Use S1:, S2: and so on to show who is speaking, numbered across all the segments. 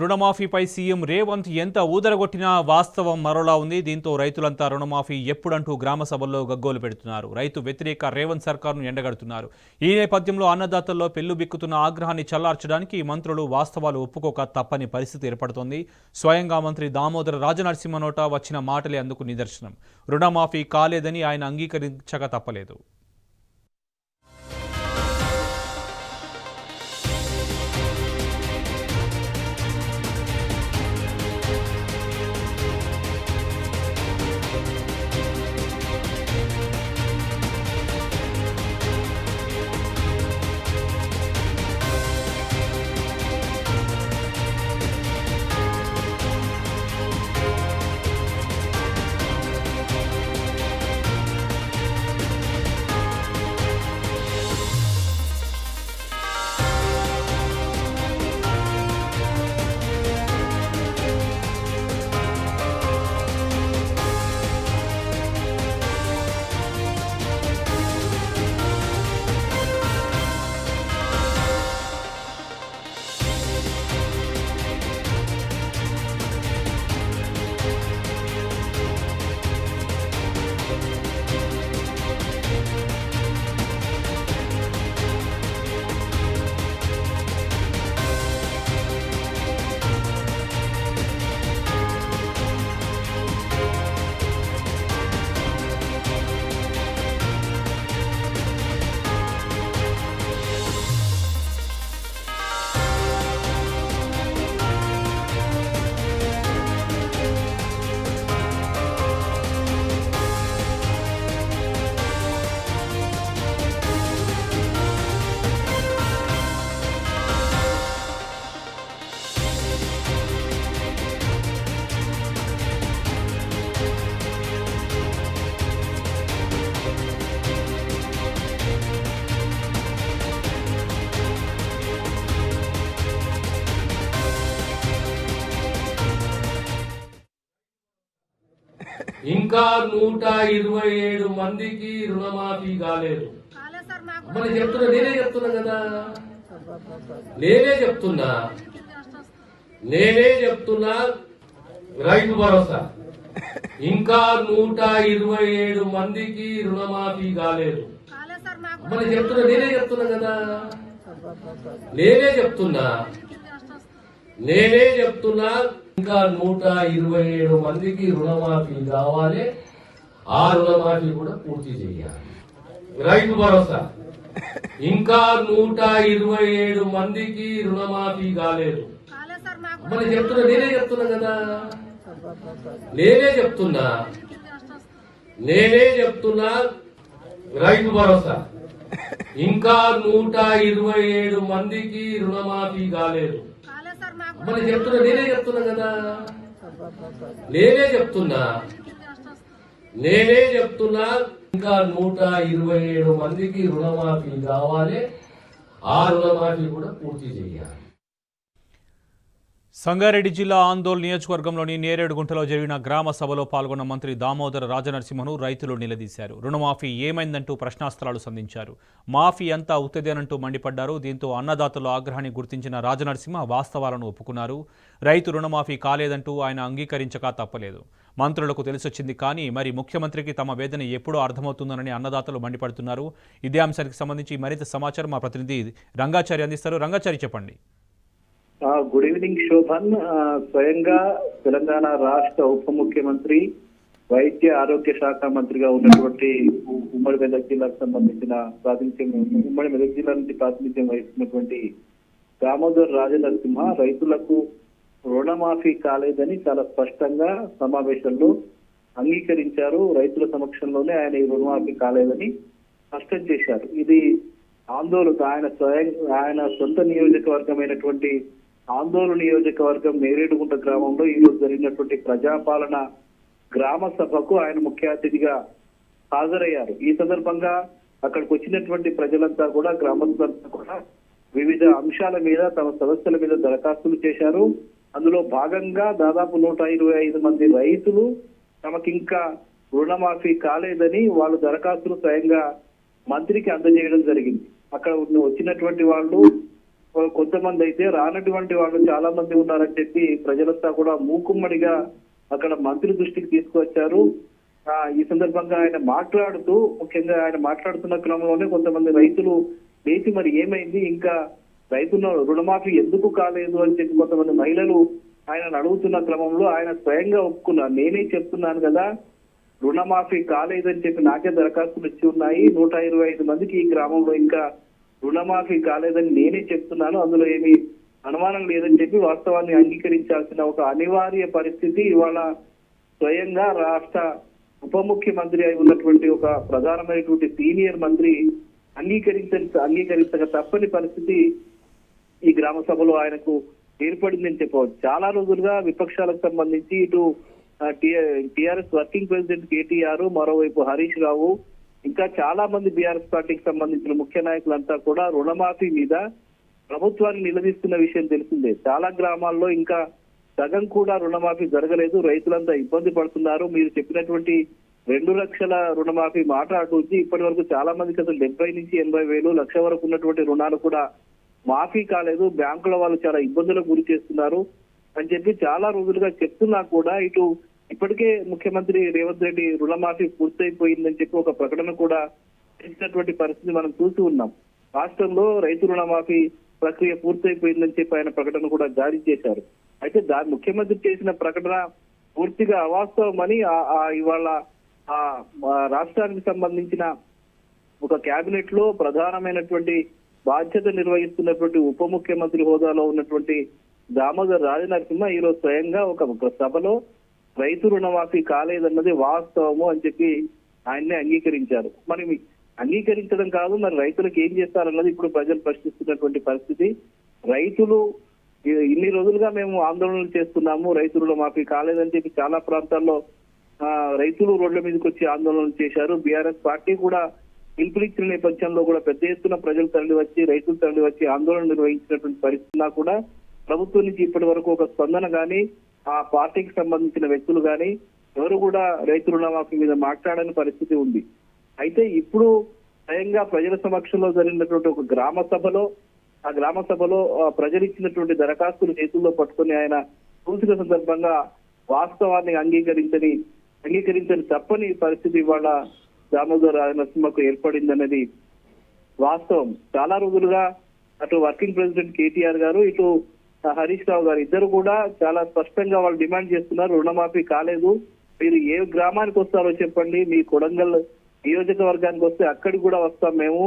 S1: రుణమాఫీపై CM Revanth ఎంత ఊదరగొట్టినా వాస్తవం మరోలా ఉంది. దీంతో రైతులంతా రుణమాఫీ ఎప్పుడంటూ గ్రామ సభల్లో గగ్గోలు పెడుతున్నారు. రైతు వ్యతిరేక రేవంత్ సర్కార్ను ఎండగడుతున్నారు. ఈ నేపథ్యంలో అన్నదాతల్లో పెళ్లుబిక్కుతున్న ఆగ్రహాన్ని చల్లార్చడానికి మంత్రులు వాస్తవాలు ఒప్పుకోక తప్పని పరిస్థితి ఏర్పడుతోంది. స్వయంగా మంత్రి దామోదర రాజనరసింహ నోట వచ్చిన మాటలే అందుకు నిదర్శనం. రుణమాఫీ కాలేదని ఆయన అంగీకరించక తప్పలేదు.
S2: ఇంకా 127 మందికి రుణమాఫీ కాలేదు. నేనే చెప్తున్నా కదా, నేనే చెప్తున్నా రైతు భరోసా ఇంకా 127 మందికి రుణమాఫీ కాలేదు. నేనే చెప్తున్నా కదా, నేనే చెప్తున్నా ఇంకా 127 మందికి రుణమాఫీ కావాలి. ఆ రుణమాఫీ కూడా పూర్తి చేయాలి. రైతు భరోసా ఇంకా 127 మందికి రుణమాఫీ కాలేదు. నేనే చెప్తున్నా కదా, నేనే చెప్తున్నా రైతు భరోసా ఇంకా 127 మందికి రుణమాఫీ కాలేదు. నేనే చెప్తున్నా కదా, నేనే చెప్తున్నా ఇంకా 127 మందికి రుణమాఫీ కావాలి. ఆ రుణమాఫీ కూడా పూర్తి చేయాలి.
S1: సంగారెడ్డి జిల్లా ఆందోళ్ నియోజకవర్గంలోని నేరేడుగుంటలో జరిగిన గ్రామ సభలో పాల్గొన్న మంత్రి దామోదర రాజనరసింహను రైతులు నిలదీశారు. రుణమాఫీ ఏమైందంటూ ప్రశ్నాస్త్రాలు సంధించారు. మాఫీ అంతా ఉత్తదేనంటూ మండిపడ్డారు. దీంతో అన్నదాతల ఆగ్రహాన్ని గుర్తించిన రాజనరసింహ వాస్తవాలను ఒప్పుకున్నారు. రైతు రుణమాఫీ కాలేదంటూ ఆయన అంగీకరించక తప్పలేదు. మంత్రులకు తెలిసొచ్చింది, కానీ మరి ముఖ్యమంత్రికి తమ వేదన ఎప్పుడో అర్థమవుతుందనని అన్నదాతలు మండిపడుతున్నారు. ఇదే అంశానికి సంబంధించి మరింత సమాచారం మా ప్రతినిధి రంగాచారి అందిస్తారు. రంగాచారి, చెప్పండి.
S3: Good evening Shobhan. స్వయంగా తెలంగాణ రాష్ట్ర ఉప ముఖ్యమంత్రి, వైద్య ఆరోగ్య శాఖ మంత్రిగా ఉన్నటువంటి ఉమ్మడి మెదక్ జిల్లాకు సంబంధించిన ఉమ్మడి మెదక్ జిల్లా నుంచి ప్రాతినిధ్యం వహిస్తున్నటువంటి దామోదర్ రాజనరసింహ రైతులకు రుణమాఫీ కాలేదని చాలా స్పష్టంగా సమావేశంలో అంగీకరించారు. రైతుల సమక్షంలోనే ఆయన ఈ రుణమాఫీ కాలేదని స్పష్టం చేశారు. ఇది ఆందోళన ఆయన సొంత నియోజకవర్గమైనటువంటి ఆందోళన నియోజకవర్గం నేరేడుగుంట గ్రామంలో ఈ రోజు జరిగినటువంటి ప్రజాపాలన గ్రామ సభకు ఆయన ముఖ్య అతిథిగా హాజరయ్యారు. ఈ సందర్భంగా అక్కడికి వచ్చినటువంటి ప్రజలంతా కూడా, గ్రామస్తులంతా కూడా వివిధ అంశాల మీద, తమ సమస్యల మీద దరఖాస్తులు చేశారు. అందులో భాగంగా దాదాపు 125 మంది రైతులు తమకింకా రుణమాఫీ కాలేదని వాళ్ళు దరఖాస్తులు స్వయంగా మంత్రికి అందజేయడం జరిగింది. అక్కడ వచ్చినటువంటి వాళ్ళు కొంతమంది అయితే రానటువంటి వాళ్ళు చాలా మంది ఉన్నారని చెప్పి ప్రజలంతా కూడా మూకుమ్మడిగా అక్కడ మంత్రి దృష్టికి తీసుకువచ్చారు. ఈ సందర్భంగా ఆయన మాట్లాడుతూ, ముఖ్యంగా ఆయన మాట్లాడుతున్న క్రమంలోనే కొంతమంది రైతులు లేచి మరి ఏమైంది, ఇంకా రైతుల రుణమాఫీ ఎందుకు కాలేదు అని చెప్పి కొంతమంది మహిళలు ఆయన అడుగుతున్న క్రమంలో ఆయన స్వయంగా ఒప్పుకున్నారు. నేనే చెప్తున్నాను కదా, రుణమాఫీ కాలేదని చెప్పి నాకే దరఖాస్తులు ఇచ్చి ఉన్నాయి. 125 మందికి ఈ గ్రామంలో ఇంకా రుణమాఫీ కాలేదని నేనే చెప్తున్నాను, అందులో ఏమీ అనుమానం లేదని చెప్పి వాస్తవాన్ని అంగీకరించాల్సిన ఒక అనివార్య పరిస్థితి ఇవాళ స్వయంగా రాష్ట్ర ఉప ముఖ్యమంత్రి అయి ఉన్నటువంటి ఒక ప్రధానమైనటువంటి సీనియర్ మంత్రి అంగీకరించక తప్పని పరిస్థితి ఈ గ్రామ సభలో ఆయనకు ఏర్పడిందని చెప్పవచ్చు. చాలా రోజులుగా విపక్షాలకు సంబంధించి ఇటు టిఆర్ఎస్ వర్కింగ్ ప్రెసిడెంట్ కేటీఆర్, మరోవైపు హరీష్ రావు, ఇంకా చాలా మంది బీఆర్ఎస్ పార్టీకి సంబంధించిన ముఖ్య నాయకులంతా కూడా రుణమాఫీ మీద ప్రభుత్వాన్ని నిలదీస్తున్న విషయం తెలిసిందే. చాలా గ్రామాల్లో ఇంకా సగం కూడా రుణమాఫీ జరగలేదు, రైతులంతా ఇబ్బంది పడుతున్నారు. మీరు చెప్పినటువంటి 2 లక్షల రుణమాఫీ మాట అటు వచ్చి ఇప్పటి వరకు చాలా మందికి అసలు 70 నుంచి 80 వేలు, లక్ష వరకు ఉన్నటువంటి రుణాలు కూడా మాఫీ కాలేదు. బ్యాంకుల వాళ్ళు చాలా ఇబ్బందులకు గురి చేస్తున్నారు అని చెప్పి చాలా రోజులుగా చెప్తున్నా కూడా ఇటు ఇప్పటికే ముఖ్యమంత్రి రేవంత్ రెడ్డి రుణమాఫీ పూర్తయిపోయిందని చెప్పి ఒక ప్రకటన కూడా చేసినటువంటి పరిస్థితి మనం చూసి ఉన్నాం. రాష్ట్రంలో రైతు రుణమాఫీ ప్రక్రియ పూర్తయిపోయిందని చెప్పి ఆయన ప్రకటన కూడా జారీ చేశారు. అయితే ముఖ్యమంత్రి చేసిన ప్రకటన పూర్తిగా అవాస్తవమని ఇవాళ రాష్ట్రానికి సంబంధించిన ఒక కేబినెట్ లో ప్రధానమైనటువంటి బాధ్యత నిర్వహిస్తున్నటువంటి ఉప ముఖ్యమంత్రి హోదాలో ఉన్నటువంటి దామోదర్ రాజనరసింహ ఈరోజు స్వయంగా ఒక సభలో రైతు రుణమాఫీ కాలేదన్నది వాస్తవము అని చెప్పి ఆయన్నే అంగీకరించారు. మరి అంగీకరించడం కాదు, మరి రైతులకు ఏం చేస్తారన్నది ఇప్పుడు ప్రజలు ప్రశ్నిస్తున్నటువంటి పరిస్థితి. రైతులు ఇన్ని రోజులుగా మేము ఆందోళనలు చేస్తున్నాము, రైతు రుణమాఫీ కాలేదని చెప్పి చాలా ప్రాంతాల్లో రైతులు రోడ్ల మీదకి వచ్చి ఆందోళనలు చేశారు. బీఆర్ఎస్ పార్టీ కూడా పిలుపునిచ్చిన నేపథ్యంలో కూడా పెద్ద ఎత్తున ప్రజలు తరలి వచ్చి, రైతులు తరలి వచ్చి ఆందోళన నిర్వహించినటువంటి పరిస్థితున్నా కూడా ప్రభుత్వం నుంచి ఇప్పటి వరకు ఒక స్పందన గానీ, ఆ పార్టీకి సంబంధించిన వ్యక్తులు గానీ ఎవరు కూడా రైతు రుణమాఫీ మీద మాట్లాడని పరిస్థితి ఉంది. అయితే ఇప్పుడు స్వయంగా ప్రజల సమక్షంలో జరిగినటువంటి ఒక గ్రామ సభలో ప్రజలు ఇచ్చినటువంటి దరఖాస్తులు చేతుల్లో పట్టుకుని ఆయన చూసిన సందర్భంగా వాస్తవాన్ని అంగీకరించని తప్పని పరిస్థితి ఇవాళ దామోదర్ రాజనరసింహకు ఏర్పడిందన్నది వాస్తవం. చాలా రోజులుగా అటు వర్కింగ్ ప్రెసిడెంట్ కేటీఆర్ గారు, ఇటు హరీష్ రావు గారు ఇద్దరు కూడా చాలా స్పష్టంగా వాళ్ళు డిమాండ్ చేస్తున్నారు, రుణమాఫీ కాలేదు, మీరు ఏ గ్రామానికి వస్తారో చెప్పండి, మీ కొడంగల్ నియోజకవర్గానికి వస్తే అక్కడికి కూడా వస్తాం, మేము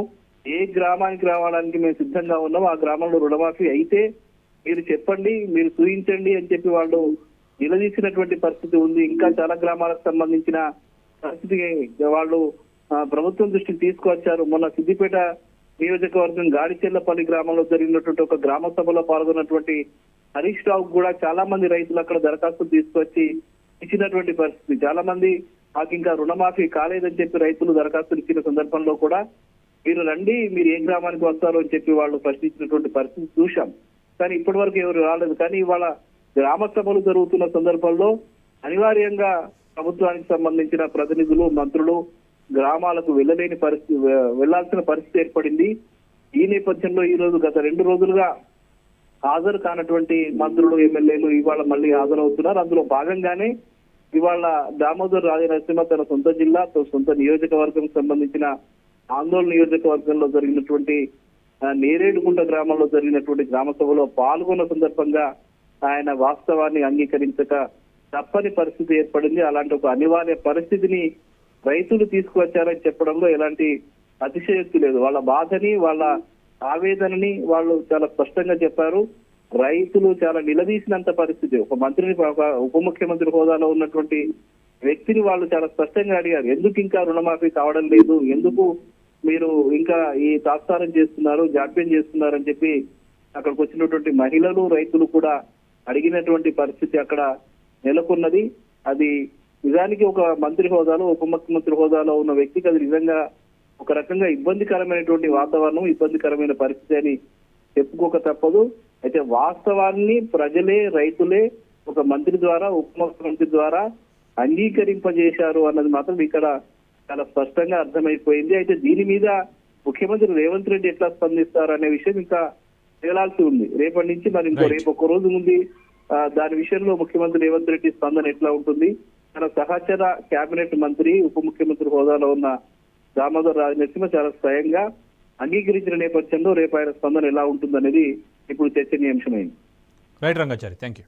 S3: ఏ గ్రామానికి రావడానికి మేము సిద్ధంగా ఉన్నాం, ఆ గ్రామంలో రుణమాఫీ అయితే మీరు చెప్పండి, మీరు చూపించండి అని చెప్పి వాళ్ళు నిలదీసినటువంటి పరిస్థితి ఉంది. ఇంకా చాలా గ్రామాలకు సంబంధించిన పరిస్థితి వాళ్ళు ప్రభుత్వం దృష్టికి తీసుకువచ్చారు. మొన్న సిద్దిపేట నియోజకవర్గం గాడిచెర్లపల్లి గ్రామంలో జరిగినటువంటి ఒక గ్రామ సభలో పాల్గొన్నటువంటి హరీష్ రావు కూడా చాలా మంది రైతులు అక్కడ దరఖాస్తులు తీసుకొచ్చి ఇచ్చినటువంటి పరిస్థితి. చాలా మంది మాకు ఇంకా రుణమాఫీ కాలేదని చెప్పి రైతులు దరఖాస్తులు ఇచ్చిన సందర్భంలో కూడా మీరు రండి, మీరు ఏ గ్రామానికి వస్తారో అని చెప్పి వాళ్ళు ప్రశ్నించినటువంటి పరిస్థితి చూశాం. కానీ ఇప్పటి వరకు ఎవరు రాలేదు. కానీ ఇవాళ గ్రామ సభలు జరుగుతున్న సందర్భంలో అనివార్యంగా ప్రభుత్వానికి సంబంధించిన ప్రతినిధులు, మంత్రులు గ్రామాలకు వెళ్లాల్సిన పరిస్థితి ఏర్పడింది. ఈ నేపథ్యంలో ఈ రోజు గత 2 రోజులుగా హాజరు కానటువంటి మంత్రులు, ఎమ్మెల్యేలు ఇవాళ మళ్ళీ హాజరవుతున్నారు. అందులో భాగంగానే ఇవాళ దామోదర్ రాజనరసింహ తన సొంత జిల్లా, సొంత నియోజకవర్గం సంబంధించిన ఆందోళన నియోజకవర్గంలో జరిగినటువంటి నేరేడుగుంట గ్రామంలో జరిగినటువంటి గ్రామ సభలో పాల్గొన్న సందర్భంగా ఆయన వాస్తవాన్ని అంగీకరించక తప్పని పరిస్థితి ఏర్పడింది. అలాంటి ఒక అనివార్య పరిస్థితిని రైతులు తీసుకువచ్చారని చెప్పడంలో ఎలాంటి అతిశయోక్తి లేదు. వాళ్ళ బాధని, వాళ్ళ ఆవేదనని వాళ్ళు చాలా స్పష్టంగా చెప్పారు. రైతులు చాలా నిలదీసినంత పరిస్థితి. ఒక మంత్రిని, ఒక ఉప ముఖ్యమంత్రి హోదాలో ఉన్నటువంటి వ్యక్తిని వాళ్ళు చాలా స్పష్టంగా అడిగారు, ఎందుకు ఇంకా రుణమాఫీ కావడం లేదు, ఎందుకు మీరు ఇంకా ఈ తాత్సారం చేస్తున్నారు, జాప్యం చేస్తున్నారు అని చెప్పి అక్కడికి వచ్చినటువంటి మహిళలు, రైతులు కూడా అడిగినటువంటి పరిస్థితి అక్కడ నెలకొన్నది. అది నిజానికి ఒక మంత్రి హోదాలో, ఉప ముఖ్యమంత్రి హోదాలో ఉన్న వ్యక్తికి అది నిజంగా ఒక రకంగా ఇబ్బందికరమైనటువంటి వాతావరణం, ఇబ్బందికరమైన పరిస్థితి అని చెప్పుకోక తప్పదు. అయితే వాస్తవాన్ని ప్రజలే, రైతులే ఒక మంత్రి ద్వారా, ఉప ముఖ్యమంత్రి ద్వారా అంగీకరింపజేశారు అన్నది మాత్రం ఇక్కడ చాలా స్పష్టంగా అర్థమైపోయింది. అయితే దీని మీద ముఖ్యమంత్రి రేవంత్ రెడ్డి ఎట్లా స్పందిస్తారు అనే విషయం ఇంకా తేలాల్సి ఉంది. రేపటి నుంచి మరి ఇంకో
S1: Right.
S3: రేపు ఒక్క రోజు ఉంది. దాని విషయంలో ముఖ్యమంత్రి రేవంత్ రెడ్డి స్పందన ఎట్లా ఉంటుంది? తన సహచర కేబినెట్ మంత్రి ఉప ముఖ్యమంత్రి హోదాలో ఉన్న దామోదర్ రాజనరసింహ చాలా స్వయంగా అంగీకరించిన నేపథ్యంలో రేపు ఆయన స్పందన ఎలా ఉంటుందనేది ఇప్పుడు చర్చనీయాంశమైంది.
S1: Right Rangachari, thank you.